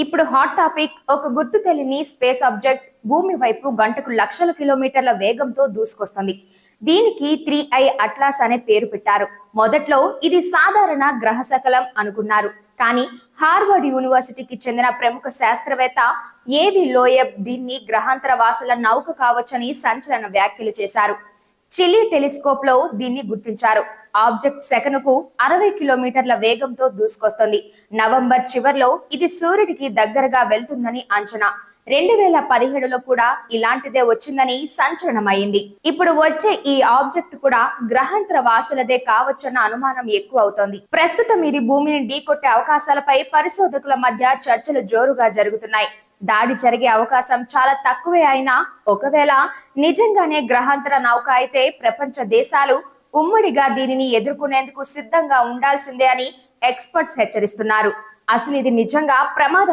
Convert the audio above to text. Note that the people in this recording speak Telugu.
ఇప్పుడు హాట్ టాపిక్ ఒక గుర్తు తెలియని స్పేస్ ఆబ్జెక్ట్ భూమి వైపు గంటకు లక్షల కిలోమీటర్ల వేగంతో దూసుకొస్తుంది. దీనికి 3I అట్లాస్ అనే పేరు పెట్టారు. మొదట్లో ఇది సాధారణ గ్రహ శకలం అనుకున్నారు. కానీ హార్వర్డ్ యూనివర్సిటీకి చెందిన ప్రముఖ శాస్త్రవేత్త ఏవి లోయబ్ దీన్ని గ్రహాంతర వాసుల నౌక కావచ్చని సంచలన వ్యాఖ్యలు చేశారు. చిలీ టెలిస్కోప్ లో దీన్ని గుర్తించారు. ఆబ్జెక్ట్ సెకనుకు 60 కిలోమీటర్ల వేగంతో దూసుకొస్తుంది. నవంబర్ చివర్లో ఇది సూర్యుడికి దగ్గరగా వెళ్తుందని అంచనా. 2017లో కూడా ఇలాంటిదే వచ్చిందని సంచలనమైంది. ఇప్పుడు వచ్చే ఈ ఆబ్జెక్ట్ కూడా గ్రహాంతర వాసులదే కావచ్చన్న అనుమానం ఎక్కువ అవుతోంది. ప్రస్తుతం ఇది భూమిని ఢీకొట్టే అవకాశాలపై పరిశోధకుల మధ్య చర్చలు జోరుగా జరుగుతున్నాయి. దాడి జరిగే అవకాశం చాలా తక్కువే అయినా ఒకవేళ నిజంగానే గ్రహాంతర నౌక అయితే ప్రపంచ దేశాలు ఉమ్మడిగా దీనిని ఎదుర్కొనేందుకు సిద్ధంగా ఉండాల్సిందే అని ఎక్స్పర్ట్స్ హెచ్చరిస్తున్నారు. అసలు ఇది నిజంగా ప్రమాదం